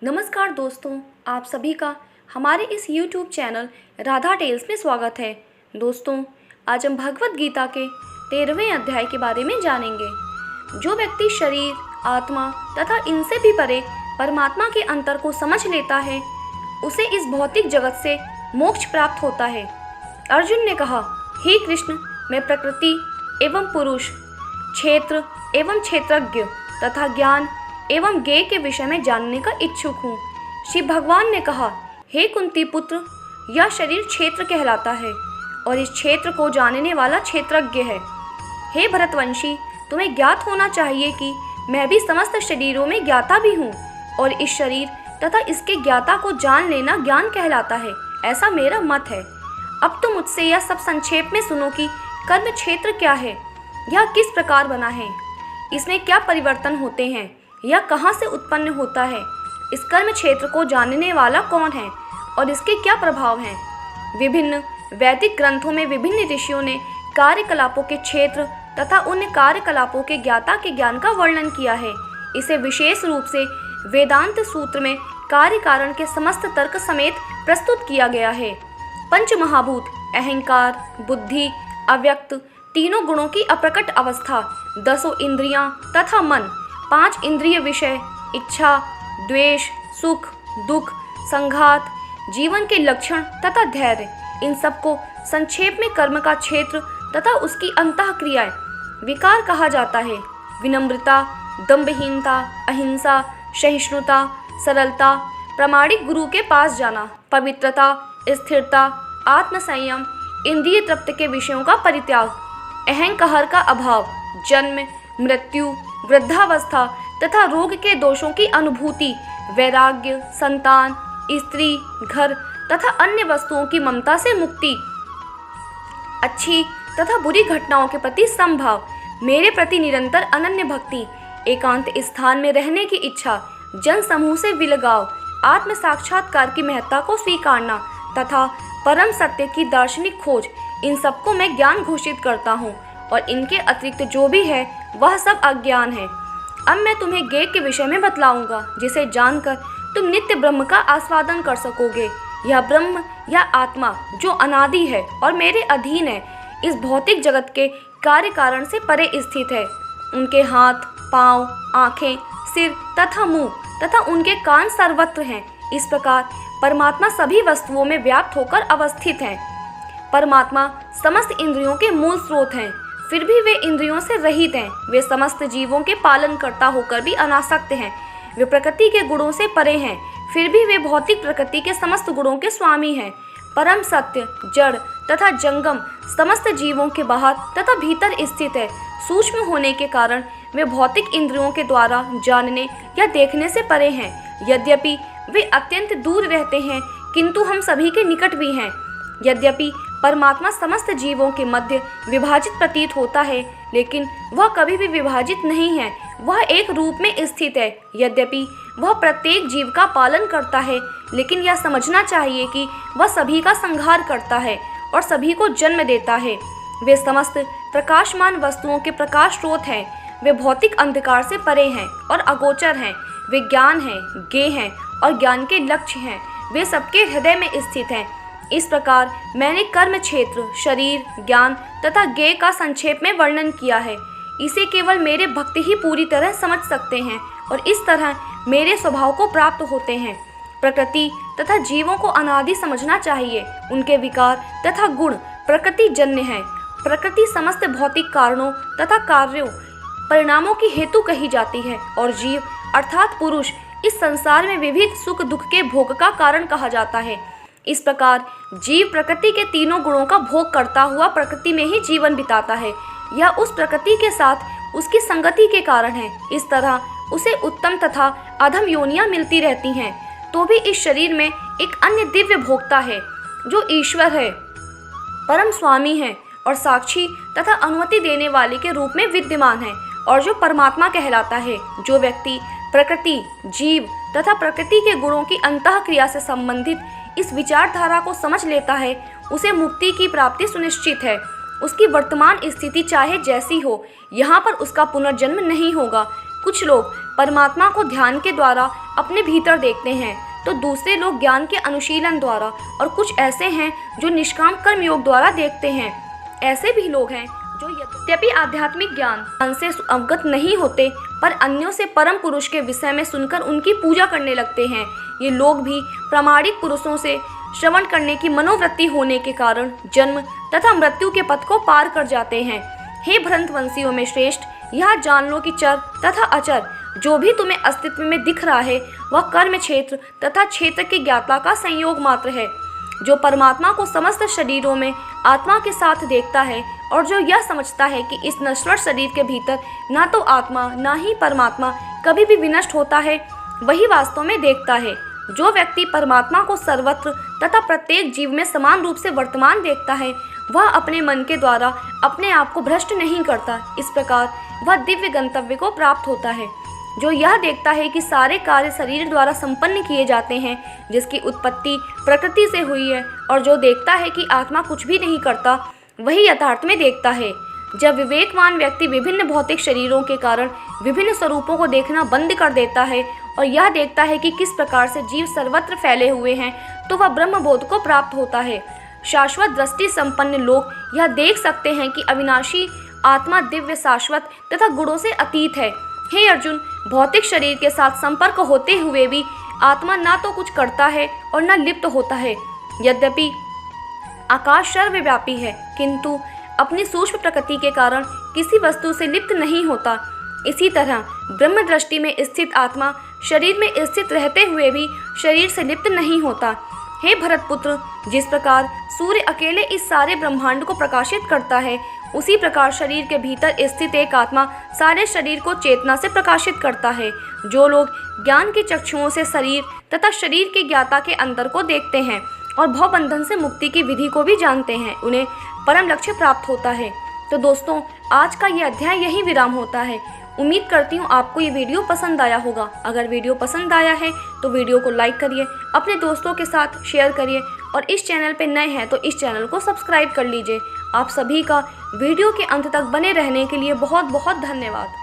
नमस्कार दोस्तों, आप सभी का हमारे इस YouTube चैनल राधा टेल्स में स्वागत है। दोस्तों, आज हम भगवत गीता के 13वें अध्याय के बारे में जानेंगे। जो व्यक्ति शरीर, आत्मा तथा इनसे भी परे परमात्मा के अंतर को समझ लेता है, उसे इस भौतिक जगत से मोक्ष प्राप्त होता है। अर्जुन ने कहा, हे कृष्ण, मैं प्रकृति एवं पुरुष, क्षेत्र एवं क्षेत्रज्ञ तथा ज्ञान एवं ज्ञेय के विषय में जानने का इच्छुक हूँ। श्री भगवान ने कहा, हे कुंती पुत्र, यह शरीर क्षेत्र कहलाता है और इस क्षेत्र को जानने वाला क्षेत्रज्ञ है। हे भरतवंशी, तुम्हें ज्ञात होना चाहिए कि मैं भी समस्त शरीरों में ज्ञाता भी हूँ और इस शरीर तथा इसके ज्ञाता को जान लेना ज्ञान कहलाता है, ऐसा मेरा मत है। अब तो मुझसे यह सब संक्षेप में सुनो कि कर्म क्षेत्र क्या है, यह किस प्रकार बना है, इसमें क्या परिवर्तन होते हैं, यह कहाँ से उत्पन्न होता है, इस कर्म क्षेत्र को जानने वाला कौन है और इसके क्या प्रभाव हैं। विभिन्न वैदिक ग्रंथों में विभिन्न ऋषियों ने कार्यकलापों के क्षेत्र तथा उन कार्यकलापों के ज्ञाता के ज्ञान का वर्णन किया है। इसे विशेष रूप से वेदांत सूत्र में कार्य कारण के समस्त तर्क समेत प्रस्तुत किया गया है। पंच महाभूत, अहंकार, बुद्धि, अव्यक्त, तीनों गुणों की अप्रकट अवस्था, 10 इंद्रियां तथा मन, 5 इंद्रिय विषय, इच्छा, द्वेष, सुख, दुख, संघात, जीवन के लक्षण तथा धैर्य, इन सबको संक्षेप में कर्म का क्षेत्र तथा उसकी अंतःक्रियाएं विकार कहा जाता है। विनम्रता, दंभहीनता, अहिंसा, सहिष्णुता, सरलता, प्रामाणिक गुरु के पास जाना, पवित्रता, स्थिरता, आत्मसंयम, इंद्रिय तृप्ति के विषयों का परित्याग, अहंकार का अभाव, जन्म, मृत्यु, वृद्धावस्था तथा रोग के दोषों की अनुभूति, वैराग्य, संतान, स्त्री, घर तथा अन्य वस्तुओं की ममता से मुक्ति, अच्छी तथा बुरी घटनाओं के प्रति समभाव, मेरे प्रति निरंतर अनन्य भक्ति, एकांत स्थान में रहने की इच्छा, जन समूह से विलगाव, आत्म साक्षात्कार की महत्ता को स्वीकारना तथा परम सत्य की दार्शनिक खोज, इन सबको मैं ज्ञान घोषित करता हूँ और इनके अतिरिक्त जो भी है वह सब अज्ञान है। अब मैं तुम्हें ज्ञेय के विषय में बतलाऊंगा, जिसे जानकर तुम नित्य ब्रह्म का आस्वादन कर सकोगे। यह ब्रह्म या आत्मा जो अनादि है और मेरे अधीन है, इस भौतिक जगत के कार्य कारण से परे स्थित है। उनके हाथ, पाँव, आँखें, सिर तथा मुंह तथा उनके कान सर्वत्र हैं। इस प्रकार परमात्मा सभी वस्तुओं में व्याप्त होकर अवस्थित है। परमात्मा समस्त इंद्रियों के मूल स्रोत हैं, फिर भी वे इंद्रियों से रहित हैं। वे समस्त जीवों के पालन करता होकर भी अनासक्त हैं। वे प्रकृति के गुणों से परे हैं, फिर भी वे भौतिक प्रकृति के समस्त गुणों के स्वामी हैं। परम सत्य जड़ तथा जंगम समस्त जीवों के बाहर तथा भीतर स्थित है। सूक्ष्म होने के कारण वे भौतिक इंद्रियों के द्वारा जानने या देखने से परे हैं। यद्यपि वे अत्यंत दूर रहते हैं, किंतु हम सभी के निकट भी हैं। यद्यपि परमात्मा समस्त जीवों के मध्य विभाजित प्रतीत होता है, लेकिन वह कभी भी विभाजित नहीं है। वह एक रूप में स्थित है। यद्यपि वह प्रत्येक जीव का पालन करता है, लेकिन यह समझना चाहिए कि वह सभी का संहार करता है और सभी को जन्म देता है। वे समस्त प्रकाशमान वस्तुओं के प्रकाश स्रोत हैं। वे भौतिक अंधकार से परे हैं और अगोचर हैं। वे ज्ञान हैं, ज्ञेय हैं और ज्ञान के लक्ष्य हैं। वे सबके हृदय में स्थित हैं। इस प्रकार मैंने कर्म क्षेत्र, शरीर, ज्ञान तथा ज्ञेय का संक्षेप में वर्णन किया है। इसे केवल मेरे भक्त ही पूरी तरह समझ सकते हैं और इस तरह मेरे स्वभाव को प्राप्त होते हैं। प्रकृति तथा जीवों को अनादि समझना चाहिए। उनके विकार तथा गुण प्रकृति जन्य हैं। प्रकृति समस्त भौतिक कारणों तथा कार्यों, परिणामों की हेतु कही जाती है और जीव अर्थात पुरुष इस संसार में विविध सुख दुख के भोग का कारण कहा जाता है। इस प्रकार जीव प्रकृति के तीनों गुणों का भोग करता हुआ प्रकृति में ही जीवन बिताता है। यह उस प्रकृति के साथ उसकी संगति के कारण है। इस तरह उसे उत्तम तथा अधम योनियां मिलती रहती हैं। तो भी इस शरीर में एक अन्य दिव्य भोक्ता है जो ईश्वर है, परम स्वामी है और साक्षी तथा अनुमति देने वाले के रूप में विद्यमान है और जो परमात्मा कहलाता है। जो व्यक्ति प्रकृति, जीव तथा प्रकृति के गुणों की अंतःक्रिया से संबंधित इस विचारधारा को समझ लेता है, उसे मुक्ति की प्राप्ति सुनिश्चित है। उसकी वर्तमान स्थिति चाहे जैसी हो, यहाँ पर उसका पुनर्जन्म नहीं होगा। कुछ लोग परमात्मा को ध्यान के द्वारा अपने भीतर देखते हैं, तो दूसरे लोग ज्ञान के अनुशीलन द्वारा, और कुछ ऐसे हैं जो निष्काम कर्म योग द्वारा देखते हैं। ऐसे भी लोग हैं जो यद्यपि आध्यात्मिक ज्ञान से अवगत नहीं होते, पर अन्यों से परम पुरुष के विषय में सुनकर उनकी पूजा करने लगते हैं। ये लोग भी प्रामाणिक पुरुषों से श्रवण करने की मनोवृत्ति होने के कारण जन्म तथा मृत्यु के पथ को पार कर जाते हैं। हे भ्रंतवंशियों में श्रेष्ठ, यह जान लो कि चर तथा अचर जो भी तुम्हें अस्तित्व में दिख रहा है, वह कर्म क्षेत्र तथा क्षेत्र के ज्ञाता का संयोग मात्र है। जो परमात्मा को समस्त शरीरों में आत्मा के साथ देखता है, और जो यह समझता है कि इस नश्वर शरीर के भीतर ना तो आत्मा ना ही परमात्मा कभी भी विनष्ट होता है, वही वास्तव में देखता है। जो व्यक्ति परमात्मा को सर्वत्र तथा प्रत्येक जीव में समान रूप से वर्तमान देखता है, वह अपने मन के द्वारा अपने आप को भ्रष्ट नहीं करता। इस प्रकार वह दिव्य गंतव्य को प्राप्त होता है। जो यह देखता है कि सारे कार्य शरीर द्वारा संपन्न किए जाते हैं, जिसकी उत्पत्ति प्रकृति से हुई है, और जो देखता है कि आत्मा कुछ भी नहीं करता, वही यथार्थ में देखता है। जब विवेकवान व्यक्ति विभिन्न भौतिक शरीरों के कारण विभिन्न स्वरूपों को देखना बंद कर देता है और यह देखता है कि किस प्रकार से जीव सर्वत्र फैले हुए हैं, तो वह ब्रह्मबोध को प्राप्त होता है। शाश्वत दृष्टि संपन्न लोग यह देख सकते हैं कि अविनाशी आत्मा दिव्य, शाश्वत तथा गुणों से अतीत है। हे अर्जुन, भौतिक शरीर के साथ संपर्क होते हुए भी आत्मा ना तो कुछ करता है और न लिप्त होता है। यद्यपि आकाश सर्वव्यापी है, किंतु अपनी सूक्ष्म प्रकृति के कारण किसी वस्तु से लिप्त नहीं होता। इसी तरह ब्रह्म दृष्टि में स्थित आत्मा शरीर में स्थित रहते हुए भी शरीर से लिप्त नहीं होता। हे भरतपुत्र, जिस प्रकार सूर्य अकेले इस सारे ब्रह्मांड को प्रकाशित करता है, उसी प्रकार शरीर के भीतर स्थित एक आत्मा सारे शरीर को चेतना से प्रकाशित करता है। जो लोग ज्ञान की चक्षुओं से शरीर तथा शरीर के ज्ञाता के अंतर को देखते हैं और भवबंधन से मुक्ति की विधि को भी जानते हैं, उन्हें परम लक्ष्य प्राप्त होता है। तो दोस्तों, आज का ये अध्याय यही विराम होता है। उम्मीद करती हूँ आपको ये वीडियो पसंद आया होगा। अगर वीडियो पसंद आया है तो वीडियो को लाइक करिए, अपने दोस्तों के साथ शेयर करिए, और इस चैनल पे नए हैं तो इस चैनल को सब्सक्राइब कर लीजिए। आप सभी का वीडियो के अंत तक बने रहने के लिए बहुत बहुत धन्यवाद।